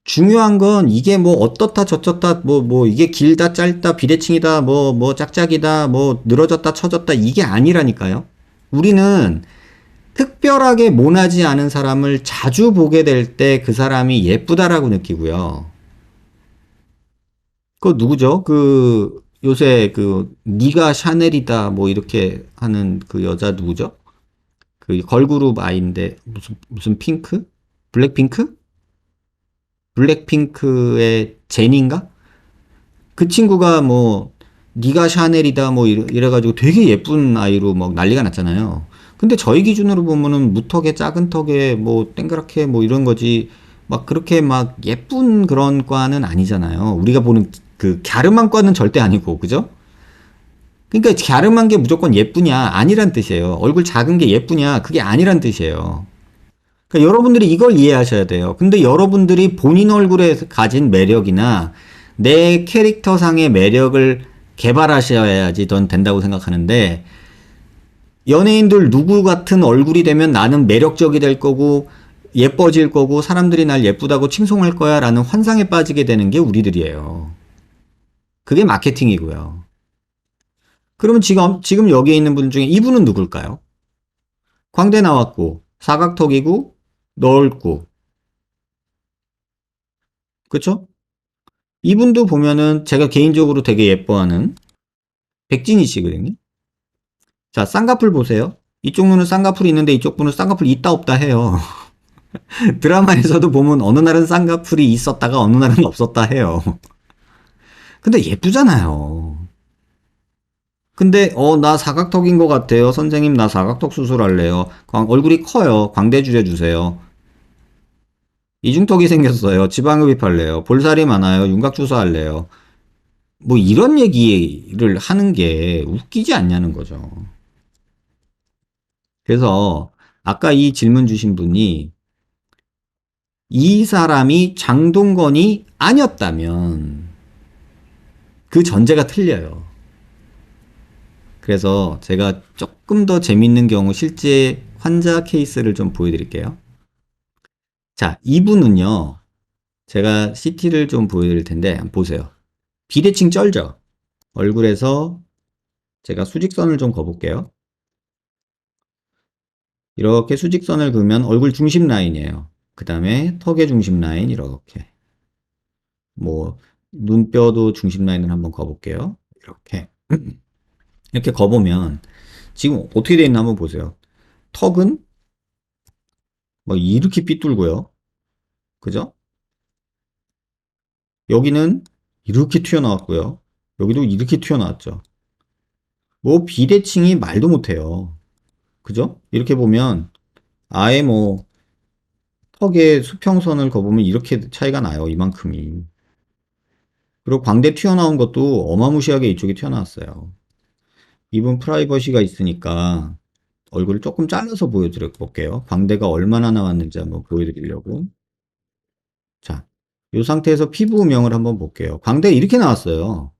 중요한 건 이게 뭐 어떻다 저쩌다 뭐 이게 길다 짧다 비대칭이다 뭐 짝짝이다 뭐 늘어졌다 처졌다 이게 아니라니까요. 우리는 특별하게 모나지 않은 사람을 자주 보게 될 때 그 사람이 예쁘다라고 느끼고요. 그거 누구죠? 그 요새 그 니가 샤넬이다 뭐 이렇게 하는 그 여자 누구죠? 그 걸그룹 아이인데 무슨 핑크? 블랙핑크? 블랙핑크의 제니인가? 그 친구가 뭐 니가 샤넬이다 뭐 이래가지고 되게 예쁜 아이로 막 난리가 났잖아요. 근데 저희 기준으로 보면은 무턱에 작은 턱에 뭐 땡그랗게 뭐 이런 거지 막 그렇게 막 예쁜 그런 과는 아니잖아요. 우리가 보는 그 갸름한 과는 절대 아니고 그죠? 그러니까 갸름한 게 무조건 예쁘냐 아니란 뜻이에요. 얼굴 작은 게 예쁘냐 그게 아니란 뜻이에요. 그러니까 여러분들이 이걸 이해하셔야 돼요. 근데 여러분들이 본인 얼굴에 가진 매력이나 내 캐릭터상의 매력을 개발하셔야지 전 된다고 생각하는데 연예인들 누구 같은 얼굴이 되면 나는 매력적이 될 거고 예뻐질 거고 사람들이 날 예쁘다고 칭송할 거야 라는 환상에 빠지게 되는 게 우리들이에요. 그게 마케팅이고요. 그러면 지금 여기에 있는 분 중에 이분은 누굴까요? 광대 나왔고 사각턱이고 넓고 그쵸? 이분도 보면은 제가 개인적으로 되게 예뻐하는 백진희 씨거든요. 자, 쌍꺼풀 보세요. 이쪽 눈은 쌍꺼풀이 있는데 이쪽 분은 쌍꺼풀 있다 없다 해요. 드라마에서도 보면 어느 날은 쌍꺼풀이 있었다가 어느 날은 없었다 해요. 근데 예쁘잖아요. 근데 나 사각턱인 것 같아요. 선생님 나 사각턱 수술할래요. 얼굴이 커요. 광대 줄여주세요. 이중턱이 생겼어요. 지방흡입할래요. 볼살이 많아요. 윤곽주사 할래요. 뭐 이런 얘기를 하는 게 웃기지 않냐는 거죠. 그래서 아까 이 질문 주신 분이 이 사람이 장동건이 아니었다면 그 전제가 틀려요. 그래서 제가 조금 더 재밌는 경우 실제 환자 케이스를 좀 보여드릴게요. 자, 이분은요. 제가 CT를 좀 보여드릴 텐데 한번 보세요. 비대칭 쩔죠? 얼굴에서 제가 수직선을 좀 그어볼게요. 이렇게 수직선을 그으면 얼굴 중심 라인이에요. 그 다음에 턱의 중심 라인 이렇게 뭐 눈뼈도 중심 라인을 한번 그어볼게요. 이렇게 이렇게 그어보면 지금 어떻게 되어 있나 한번 보세요. 턱은 뭐 이렇게 삐뚤고요. 그죠? 여기는 이렇게 튀어나왔고요. 여기도 이렇게 튀어나왔죠. 뭐 비대칭이 말도 못해요. 그죠? 이렇게 보면 아예 뭐 턱의 수평선을 그어보면 이렇게 차이가 나요. 이만큼이. 그리고 광대 튀어나온 것도 어마무시하게 이쪽이 튀어나왔어요. 이분 프라이버시가 있으니까 얼굴을 조금 잘라서 보여드려 볼게요. 광대가 얼마나 나왔는지 한번 보여드리려고. 자, 이 상태에서 피부명을 한번 볼게요. 광대 이렇게 나왔어요.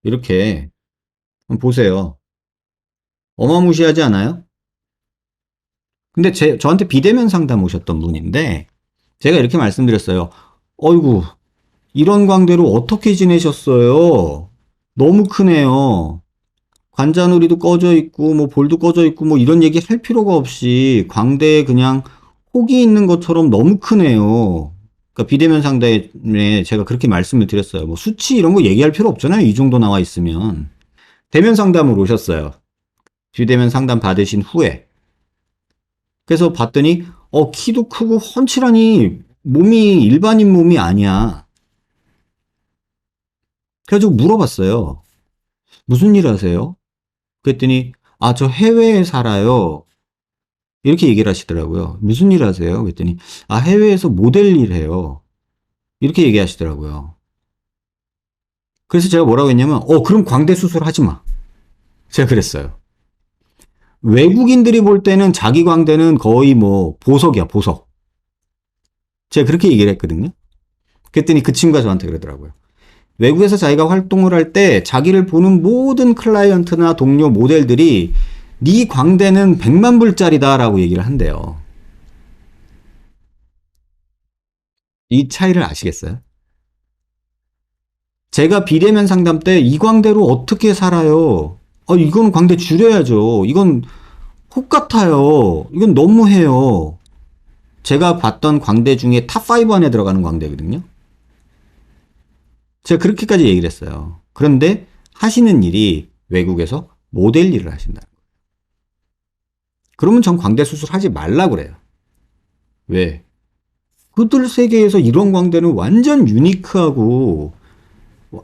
이렇게. 한번 보세요. 어마무시하지 않아요? 근데 저한테 비대면 상담 오셨던 분인데, 제가 이렇게 말씀드렸어요. 어이구, 이런 광대로 어떻게 지내셨어요? 너무 크네요. 관자놀이도 꺼져 있고, 뭐 볼도 꺼져 있고, 뭐 이런 얘기 할 필요가 없이 광대에 그냥 혹이 있는 것처럼 너무 크네요. 그러니까 비대면 상담에 제가 그렇게 말씀을 드렸어요. 뭐 수치 이런 거 얘기할 필요 없잖아요. 이 정도 나와 있으면. 대면 상담으로 오셨어요. 비대면 상담 받으신 후에. 그래서 봤더니 키도 크고 훤칠하니 몸이 일반인 몸이 아니야. 그래가지고 물어봤어요. 무슨 일 하세요? 그랬더니 저 해외에 살아요. 이렇게 얘기를 하시더라고요. 무슨 일 하세요? 그랬더니 해외에서 모델 일 해요. 이렇게 얘기하시더라고요. 그래서 제가 뭐라고 했냐면 그럼 광대 수술 하지 마. 제가 그랬어요. 외국인들이 볼 때는 자기 광대는 거의 뭐 보석이야, 보석. 제가 그렇게 얘기를 했거든요. 그랬더니 그 친구가 저한테 그러더라고요. 외국에서 자기가 활동을 할 때 자기를 보는 모든 클라이언트나 동료 모델들이 네 광대는 100만 불짜리다 라고 얘기를 한대요. 이 차이를 아시겠어요? 제가 비대면 상담 때 이 광대로 어떻게 살아요? 이건 광대 줄여야죠. 이건 혹 같아요. 이건 너무해요. 제가 봤던 광대 중에 탑5 안에 들어가는 광대거든요. 제가 그렇게까지 얘기를 했어요. 그런데 하시는 일이 외국에서 모델 일을 하신다. 그러면 전 광대 수술 하지 말라 그래요. 왜? 그들 세계에서 이런 광대는 완전 유니크하고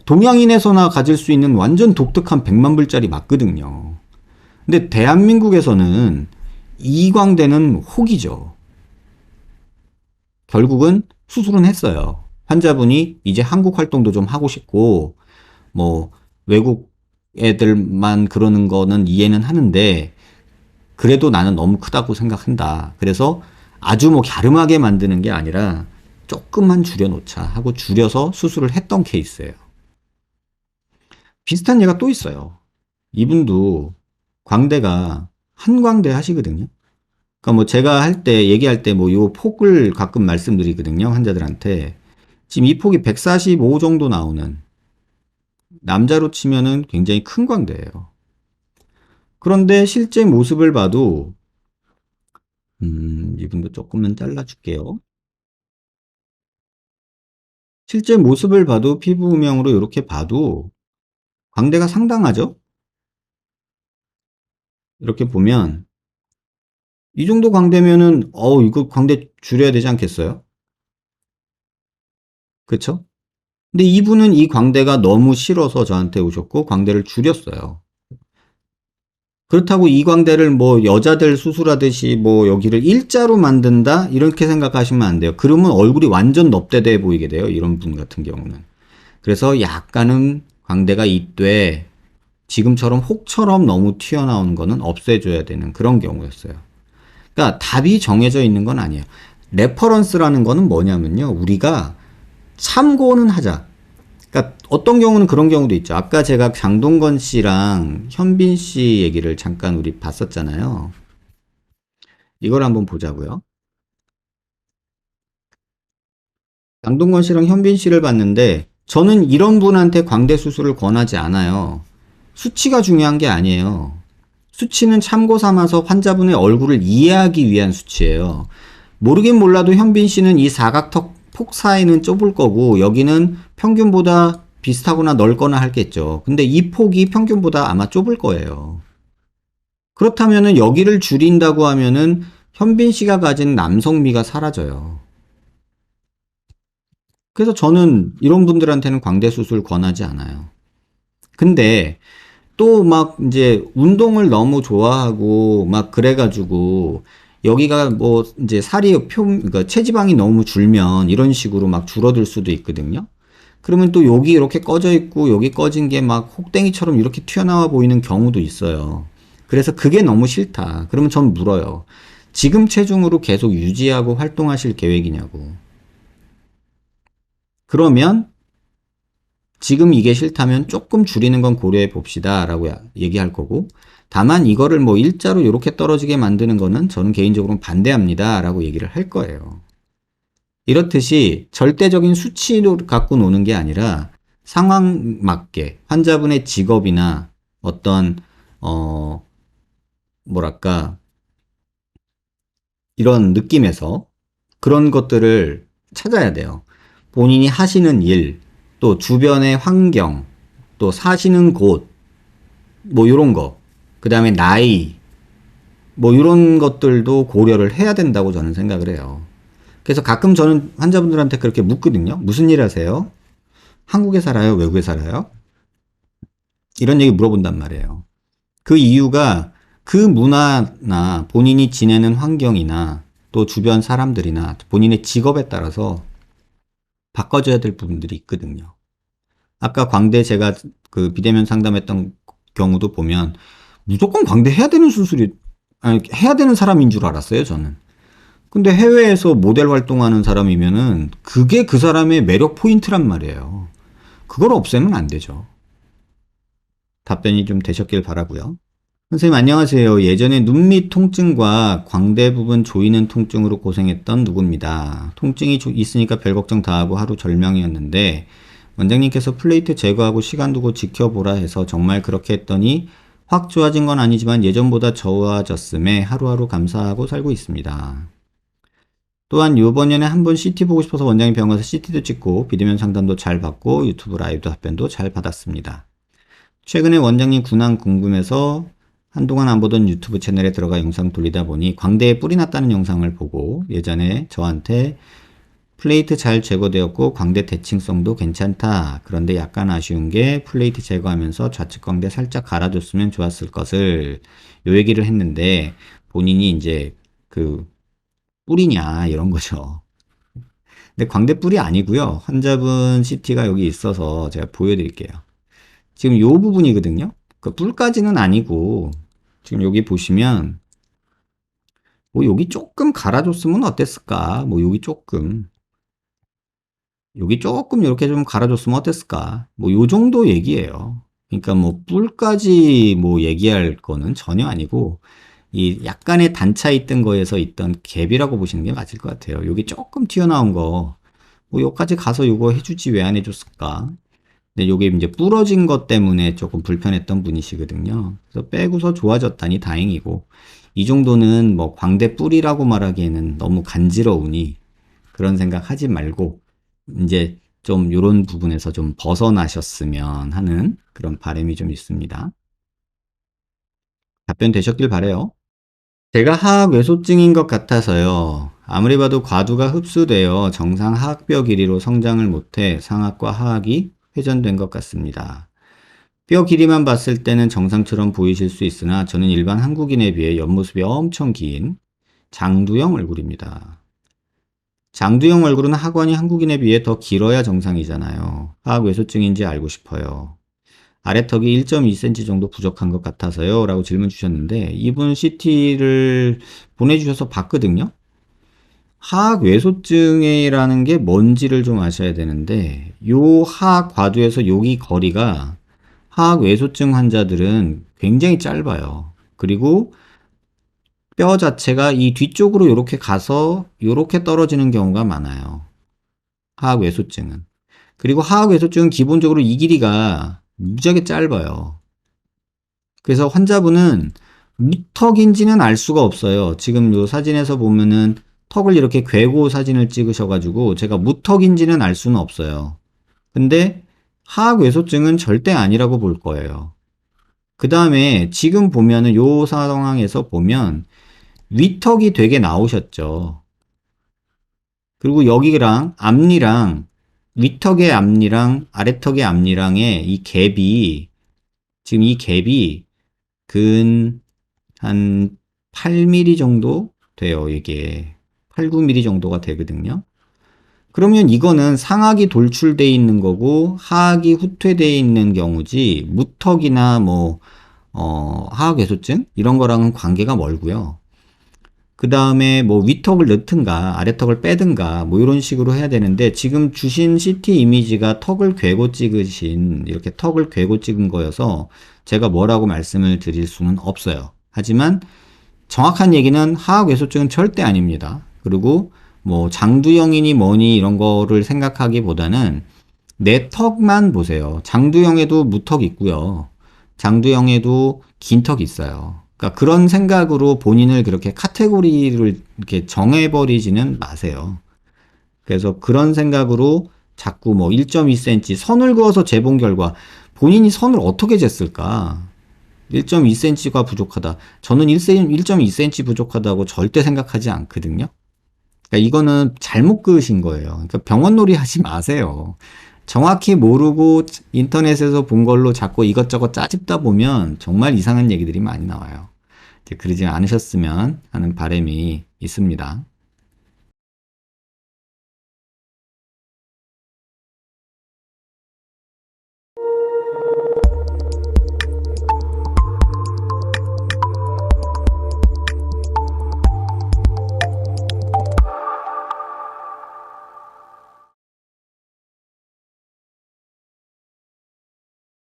동양인에서나 가질 수 있는 완전 독특한 100만 불짜리 맞거든요. 근데 대한민국에서는 이 광대는 혹이죠. 결국은 수술은 했어요. 환자분이 이제 한국 활동도 좀 하고 싶고 뭐 외국 애들만 그러는 거는 이해는 하는데 그래도 나는 너무 크다고 생각한다. 그래서 아주 뭐 갸름하게 만드는 게 아니라 조금만 줄여놓자 하고 줄여서 수술을 했던 케이스예요. 비슷한 예가 또 있어요. 이분도 광대가 한광대 하시거든요. 그러니까 뭐 제가 할 때 얘기할 때 뭐 요 폭을 가끔 말씀드리거든요. 환자들한테. 지금 이 폭이 145 정도 나오는 남자로 치면은 굉장히 큰 광대예요. 그런데 실제 모습을 봐도 이분도 조금만 잘라줄게요. 실제 모습을 봐도 피부음영으로 이렇게 봐도 광대가 상당하죠? 이렇게 보면 이 정도 광대면은 이거 광대 줄여야 되지 않겠어요? 그쵸? 근데 이분은 이 광대가 너무 싫어서 저한테 오셨고 광대를 줄였어요. 그렇다고 이 광대를 뭐 여자들 수술하듯이 뭐 여기를 일자로 만든다? 이렇게 생각하시면 안 돼요. 그러면 얼굴이 완전 넙대대 보이게 돼요. 이런 분 같은 경우는. 그래서 약간은 광대가 있되 지금처럼 혹처럼 너무 튀어나오는 거는 없애줘야 되는 그런 경우였어요. 그러니까 답이 정해져 있는 건 아니에요. 레퍼런스라는 거는 뭐냐면요. 우리가 참고는 하자. 그러니까 어떤 경우는 그런 경우도 있죠. 아까 제가 장동건 씨랑 현빈 씨 얘기를 잠깐 우리 봤었잖아요. 이걸 한번 보자고요. 장동건 씨랑 현빈 씨를 봤는데 저는 이런 분한테 광대 수술을 권하지 않아요. 수치가 중요한 게 아니에요. 수치는 참고 삼아서 환자분의 얼굴을 이해하기 위한 수치예요. 모르긴 몰라도 현빈 씨는 이 사각턱 폭 사이는 좁을 거고 여기는 평균보다 비슷하거나 넓거나 할겠죠. 근데 이 폭이 평균보다 아마 좁을 거예요. 그렇다면은 여기를 줄인다고 하면은 현빈 씨가 가진 남성미가 사라져요. 그래서 저는 이런 분들한테는 광대 수술 권하지 않아요. 근데 또 막 이제 운동을 너무 좋아하고 막 그래가지고 여기가 뭐 이제 살이 그러니까 체지방이 너무 줄면 이런 식으로 막 줄어들 수도 있거든요. 그러면 또 여기 이렇게 꺼져 있고 여기 꺼진 게 막 혹댕이처럼 이렇게 튀어나와 보이는 경우도 있어요. 그래서 그게 너무 싫다. 그러면 전 물어요. 지금 체중으로 계속 유지하고 활동하실 계획이냐고. 그러면 지금 이게 싫다면 조금 줄이는 건 고려해 봅시다 라고 얘기할 거고 다만 이거를 뭐 일자로 이렇게 떨어지게 만드는 거는 저는 개인적으로 반대합니다 라고 얘기를 할 거예요. 이렇듯이 절대적인 수치로 갖고 노는 게 아니라 상황 맞게 환자분의 직업이나 어떤 뭐랄까 이런 느낌에서 그런 것들을 찾아야 돼요. 본인이 하시는 일, 또 주변의 환경, 또 사시는 곳, 뭐 이런 거, 그 다음에 나이, 뭐 이런 것들도 고려를 해야 된다고 저는 생각을 해요. 그래서 가끔 저는 환자분들한테 그렇게 묻거든요. 무슨 일 하세요? 한국에 살아요? 외국에 살아요? 이런 얘기 물어본단 말이에요. 그 이유가 그 문화나 본인이 지내는 환경이나 또 주변 사람들이나 본인의 직업에 따라서 바꿔줘야 될 부분들이 있거든요. 아까 광대 제가 그 비대면 상담했던 경우도 보면 무조건 광대 해야 되는 수술이, 아니, 해야 되는 사람인 줄 알았어요, 저는. 근데 해외에서 모델 활동하는 사람이면은 그게 그 사람의 매력 포인트란 말이에요. 그걸 없애면 안 되죠. 답변이 좀 되셨길 바라고요. 선생님 안녕하세요. 예전에 눈밑 통증과 광대 부분 조이는 통증으로 고생했던 누구입니다. 통증이 있으니까 별 걱정 다 하고 하루 절명이었는데 원장님께서 플레이트 제거하고 시간 두고 지켜보라 해서 정말 그렇게 했더니 확 좋아진 건 아니지만 예전보다 좋아졌음에 하루하루 감사하고 살고 있습니다. 또한 요번 년에 한번 CT 보고 싶어서 원장님 병원 가서 CT도 찍고 비대면 상담도 잘 받고 유튜브 라이브 답변도 잘 받았습니다. 최근에 원장님 근황 궁금해서 한동안 안 보던 유튜브 채널에 들어가 영상 돌리다 보니 광대에 뿔이 났다는 영상을 보고 예전에 저한테 플레이트 잘 제거되었고 광대 대칭성도 괜찮다. 그런데 약간 아쉬운 게 플레이트 제거하면서 좌측 광대 살짝 갈아줬으면 좋았을 것을 요 얘기를 했는데 본인이 이제 그 뿔이냐 이런 거죠. 근데 광대 뿔이 아니고요. 환자분 CT가 여기 있어서 제가 보여드릴게요. 지금 요 부분이거든요. 그 뿔까지는 아니고 지금 여기 보시면 뭐 여기 조금 갈아줬으면 어땠을까? 뭐 여기 조금 이렇게 좀 갈아줬으면 어땠을까? 뭐 요 정도 얘기예요. 그러니까 뭐 뿔까지 뭐 얘기할 거는 전혀 아니고 이 약간의 단차 있던 거에서 있던 갭이라고 보시는 게 맞을 것 같아요. 여기 조금 튀어나온 거, 뭐 여기까지 가서 이거 해주지 왜 안 해줬을까? 근데 요게 이제 부러진 것 때문에 조금 불편했던 분이시거든요. 그래서 빼고서 좋아졌다니 다행이고, 이 정도는 뭐 광대 뿔이라고 말하기에는 너무 간지러우니 그런 생각 하지 말고, 이제 좀 요런 부분에서 좀 벗어나셨으면 하는 그런 바람이 좀 있습니다. 답변 되셨길 바래요. 제가 하악 외소증인 것 같아서요. 아무리 봐도 과두가 흡수되어 정상 하악뼈 길이로 성장을 못해 상악과 하악이 회전된 것 같습니다. 뼈 길이만 봤을 때는 정상처럼 보이실 수 있으나 저는 일반 한국인에 비해 옆모습이 엄청 긴 장두형 얼굴입니다. 장두형 얼굴은 하관이 한국인에 비해 더 길어야 정상이잖아요. 하악 외소증인지 알고 싶어요. 아래턱이 1.2cm 정도 부족한 것 같아서요. 라고 질문 주셨는데 이분 CT를 보내주셔서 봤거든요. 하악 외소증이라는 게 뭔지를 좀 아셔야 되는데 요 하악 과두에서 여기 거리가 하악 외소증 환자들은 굉장히 짧아요. 그리고 뼈 자체가 이 뒤쪽으로 이렇게 가서 이렇게 떨어지는 경우가 많아요. 하악 외소증은. 그리고 하악 외소증은 기본적으로 이 길이가 무지하게 짧아요. 그래서 환자분은 무턱인지는 알 수가 없어요. 지금 이 사진에서 보면은 턱을 이렇게 괴고 사진을 찍으셔가지고 제가 무턱인지는 알 수는 없어요. 근데 하악 외소증은 절대 아니라고 볼 거예요. 그 다음에 지금 보면은 요 상황에서 보면 위턱이 되게 나오셨죠. 그리고 여기랑 앞니랑 위턱의 앞니랑 아래턱의 앞니랑의 이 갭이 지금 이 갭이 근 한 8mm 정도 돼요. 이게 8, 9mm 정도가 되거든요. 그러면 이거는 상악이 돌출되어 있는 거고 하악이 후퇴되어 있는 경우지 무턱이나 뭐 하악 외소증 이런 거랑은 관계가 멀고요. 그 다음에 뭐 위턱을 넣든가 아래턱을 빼든가 뭐 이런 식으로 해야 되는데 지금 주신 CT 이미지가 턱을 괴고 찍으신 이렇게 턱을 괴고 찍은 거여서 제가 뭐라고 말씀을 드릴 수는 없어요. 하지만 정확한 얘기는 하악 외소증은 절대 아닙니다. 그리고 뭐 장두형이니 뭐니 이런 거를 생각하기보다는 내 턱만 보세요. 장두형에도 무턱 있고요. 장두형에도 긴 턱 있어요. 그러니까 그런 생각으로 본인을 그렇게 카테고리를 이렇게 정해버리지는 마세요. 그래서 그런 생각으로 자꾸 뭐 1.2cm 선을 그어서 재본 결과 본인이 선을 어떻게 쟀을까? 1.2cm가 부족하다. 저는 1.2cm 부족하다고 절대 생각하지 않거든요. 그러니까 이거는 잘못 그으신 거예요. 그러니까 병원놀이 하지 마세요. 정확히 모르고 인터넷에서 본 걸로 자꾸 이것저것 짜집다 보면 정말 이상한 얘기들이 많이 나와요. 그러지 않으셨으면 하는 바람이 있습니다.